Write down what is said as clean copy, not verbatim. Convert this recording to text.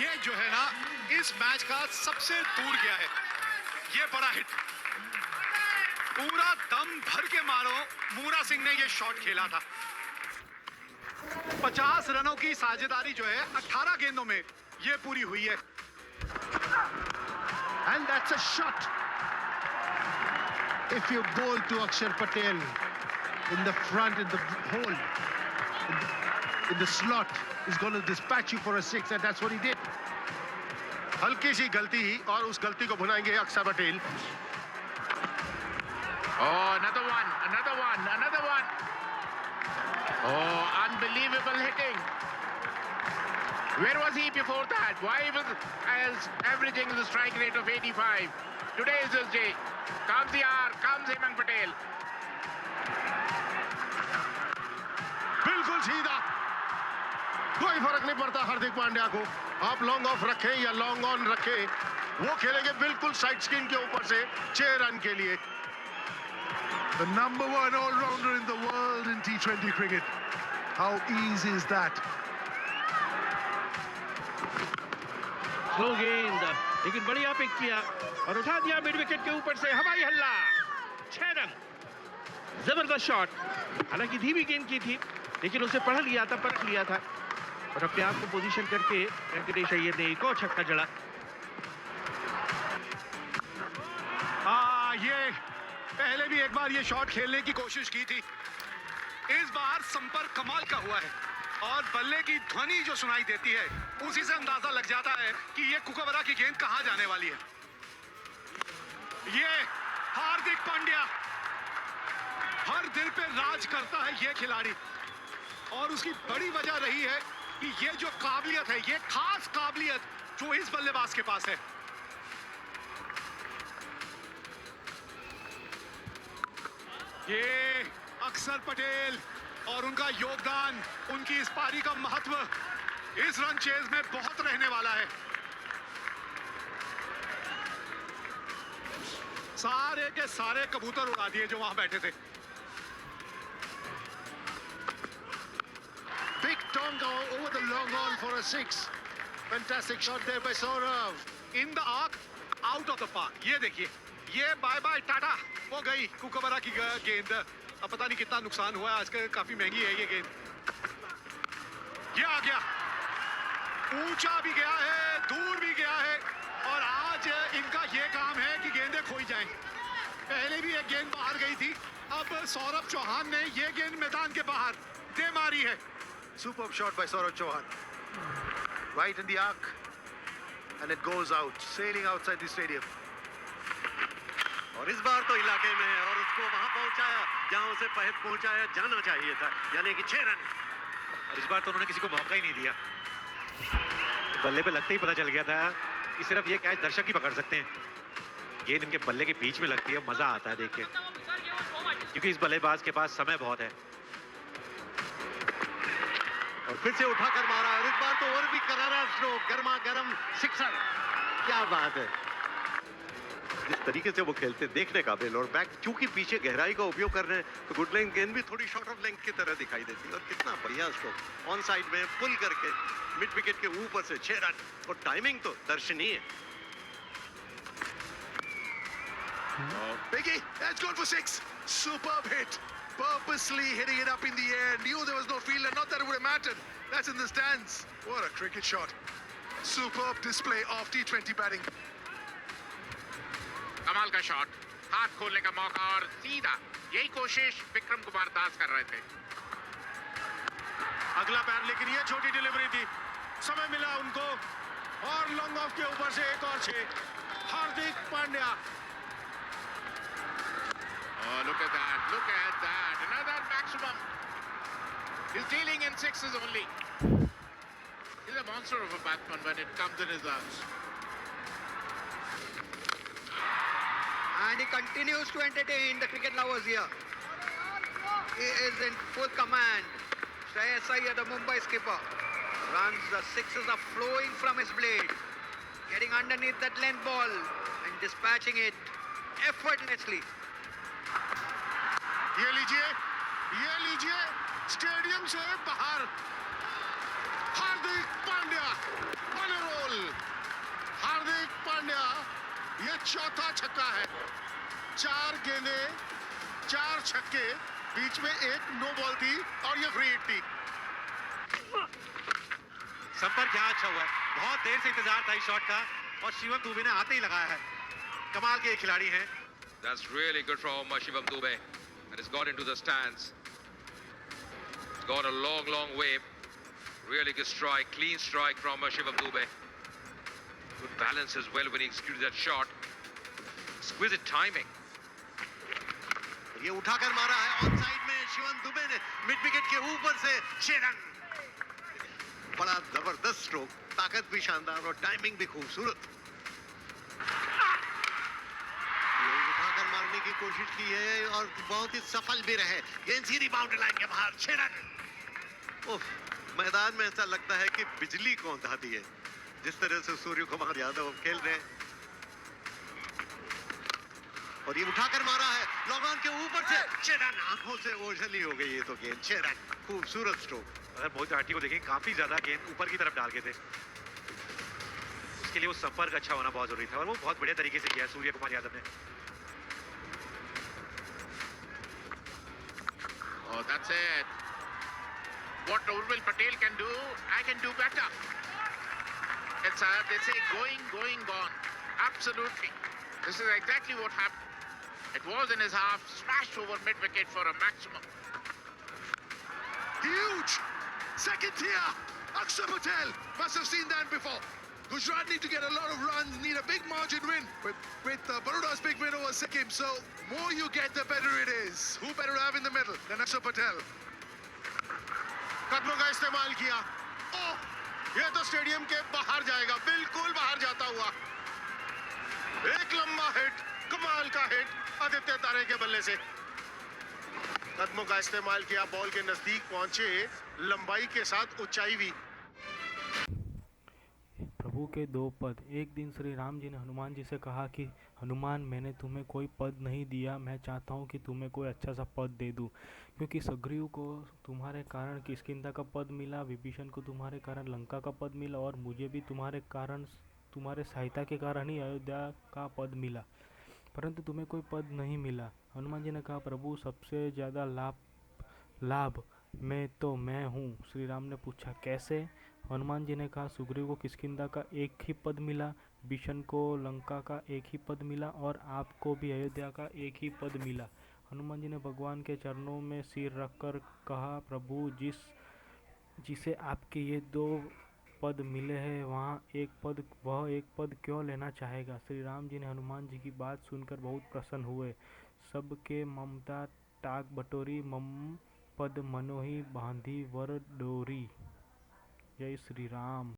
ये जो है ना इस मैच का सबसे दूर गया है। ये बड़ा हिट, पूरा दम भर के मारो मूरा सिंह ने ये शॉट खेला था। 50 रनों की साझेदारी जो है 18 गेंदों में ये पूरी हुई है। And that's a shot. If you bowl to Akshar Patel in the front, in the hole, in the slot, he's going to dispatch you for a 6, and that's what he did. हल्की सी गलती और उस गलती को भुनाएंगे अक्षर Patel. Oh, another one. Oh, unbelievable hitting. Where was he before that? Why was averaging the strike rate of 85? Today is his day. Comes the hour, comes Hemang Patel. बिल्कुल सीधा, कोई फर्क नहीं पड़ता हार्दिक पांड्या को। आप लॉन्ग ऑफ रखें या लॉन्ग ऑन रखें, वो खेलेंगे बिल्कुल साइड स्किन के ऊपर से 6 रन के लिए। The number 1 all-rounder in the world in T20 cricket. How easy is that? Slow गेंद, लेकिन बढ़िया पिक किया और उठा दिया मिड विकेट के ऊपर से हवाई हल्ला। 6 रन, जबरदस्त शॉट। हालांकि धीमी गेंद की थी, लेकिन उसे पढ़ लिया था, परख लिया था और अपने आप को पोजीशन करके वेंकटेश अय्यर ने एक और छक्का जड़ा। ये पहले भी एक बार ये शॉट खेलने की कोशिश की थी। इस बार संपर्क कमाल का हुआ है और बल्ले की ध्वनि जो सुनाई देती है उसी से अंदाजा लग जाता है कि ये कुकाबरा की गेंद कहां जाने वाली है। ये हार्दिक पांड्या, हर दिल पे राज करता है ये खिलाड़ी और उसकी बड़ी वजह रही है कि ये जो काबिलियत है, ये खास काबिलियत जो इस बल्लेबाज के पास है। ये अक्षर पटेल और उनका योगदान, उनकी इस पारी का महत्व इस रन चेज में बहुत रहने वाला है। सारे के सारे कबूतर उड़ा दिए जो वहां बैठे थे। Big Tonga over the long on for a 6. Fantastic shot there by Saurav. In the arc, out of the park. ये देखिए, ये बाय बाय टाटा, वो गई कुकाबरा की गेंद। अब पता नहीं कितना नुकसान हुआ है, आजकल काफी महंगी है ये गेंद। ये आ गया, ऊंचा भी गया है, दूर भी गया है और आज इनका ये काम है कि गेंदें खोई जाएं। पहले भी एक गेंद बाहर गई थी, अब सौरभ चौहान ने ये गेंद मैदान के बाहर दे मारी है। Superb shot by Saurav Chauhan. Right in the arc. And it goes out, sailing outside the stadium. और इस बार तो इलाके में और उसको वहां पहुंचाया जहां उसे पहुंचाया जाना चाहिए था, यानी कि 6 रन। और इस बार तो उन्होंने किसी को मौका ही नहीं दिया। बल्ले पे लगते ही पता चल गया था कि सिर्फ ये कैच दर्शक ही पकड़ सकते हैं। गेंद इनके बल्ले के बीच में लगती है, मजा आता है देख के, क्योंकि इस बल्लेबाज के पास समय बहुत है। और फिर से उठाकर मारा और इस बार तो और भी करारा स्ट्रोक, गर्मा गर्म सिक्सर। क्या बात है, जिस तरीके से वो खेलते देखने काबिल। और बैक चूंकि पीछे गहराई का उपयोग कर रहे हैं तो गुड लेंथ गेंद भी थोड़ी शॉर्ट ऑफ लेंथ की तरह दिखाई देती है। और कितना बढ़िया स्ट्रोक, ऑन साइड में पुल करके मिड विकेट के ऊपर से 6 रन और टाइमिंग तो दर्शनीय। Biggie, that's gone for 6. Superb hit. Purposely hitting it up in the air. Knew there was no fielder. Not that it would have mattered. That's in the stands. What a cricket shot. Superb display of T20 batting. कमाल का shot, हाथ खोलने का मौका और सीधा, यही कोशिश विक्रम कुमार दास कर रहे थे। अगला पैर, लेकिन ये छोटी डिलीवरी थी, समय मिला उनको और लॉन्ग ऑफ के ऊपर से एक और 6। Hardik Pandya. Oh, look at that, another maximum. He's dealing in 6s only. He's a monster of a batsman when it comes in his arms. And he continues to entertain the cricket lovers here. He is in full command. Shreyas Iyer, the Mumbai skipper, runs. The 6s are flowing from his blade, getting underneath that length ball and dispatching it effortlessly. ये लीजिए stadium से बाहर Hardik Pandya on a role. चौथा छक्का है। 4 गेंदें 4 छक्के, बीच में एक नो बॉल थी और ये फ्री हिट थी। संपर्क यहाँ अच्छा हुआ है, बहुत देर से इंतजार था इस शॉट का और शिवम दुबे ने आते ही लगाया है। कमाल के खिलाड़ी हैं। That's really good from Shivam Dube, and it's got into the stands. It's gone a long, long way. Really good strike, clean strike from Shivam Dube. Good balance as well when he executed that shot. Exquisite timing. ये उठाकर मारा है on side में शिवम दुबे ने, mid wicket के ऊपर से 6 run. बड़ा जबरदस्त स्ट्रोक, ताकत भी शानदार और टाइमिंग भी खूबसूरत। उठाकर मारने की कोशिश की है और बहुत ही सफल भी रहे। गेंद सीधी बाउंड्री लाइन के बाहर, 6 रन। उफ, मैदान में ऐसा लगता है कि बिजली कौंधा दी है, जिस तरह से सूर्य कुमार यादव खेल रहे हैं। और ये उठाकर मारा है लॉन्ग ऑन के ऊपर से, 6 रन। आंखों से ओझल ही हो गई ये तो गेंद, 6 रन। खूबसूरत स्ट्रोक। अगर मोहित त्रिपाठी को देखें, काफी ज्यादा गेंद ऊपर की तरफ डाल के थे, उसके लिए वो संपर्क अच्छा होना बहुत जरूरी था और वो बहुत बढ़िया तरीके से किया सूर्य कुमार यादव ने। Oh, that's it. What Urmil Patel can do, I can do better. It's they say going, gone. Absolutely. This is exactly what happened. It was in his half, smashed over mid-wicket for a maximum. Huge! Second tier! Akshar Patel must have seen that before. Gujarat need to get a lot of runs, need a big margin win with Baroda's big win over Sikkim. So, more you get, the better it is. Who better to have in the middle than Akshar Patel? कदमों का इस्तेमाल किया। ओह, ये तो stadium के बाहर जाएगा, बिल्कुल बाहर जाता हुआ। एक लंबा हिट, कमाल का हिट आदित्य तारे के बल्ले से। कदमों का इस्तेमाल किया, बॉल के नजदीक पहुंचे, लंबाई के साथ ऊंचाई भी। प्रभु के 2 पद। एक दिन श्री राम जी ने हनुमान जी से कहा कि हनुमान, मैंने तुम्हें कोई पद नहीं दिया, मैं चाहता हूँ कि तुम्हें कोई अच्छा सा पद दे दूँ, क्योंकि सुग्रीव को तुम्हारे कारण किष्किंधा का पद मिला, विभीषण को तुम्हारे कारण लंका का पद मिला और मुझे भी तुम्हारे कारण, तुम्हारे सहायता के कारण ही अयोध्या का पद मिला, परंतु तुम्हें कोई पद नहीं मिला। हनुमान जी ने कहा, प्रभु सबसे ज़्यादा लाभ मैं हूँ। श्री राम ने पूछा, कैसे? हनुमान जी ने कहा, सुग्रीव को किष्किंधा का एक ही पद मिला, विभीषण को लंका का एक ही पद मिला और आपको भी अयोध्या का एक ही पद मिला। हनुमान जी ने भगवान के चरणों में सिर रखकर कहा, प्रभु जिसे आपके ये 2 पद मिले हैं वह एक पद क्यों लेना चाहेगा? श्री राम जी ने हनुमान जी की बात सुनकर बहुत प्रसन्न हुए। सबके ममता टाक बटोरी, मम पद मनोही बांधी वर डोरी। जय श्री राम।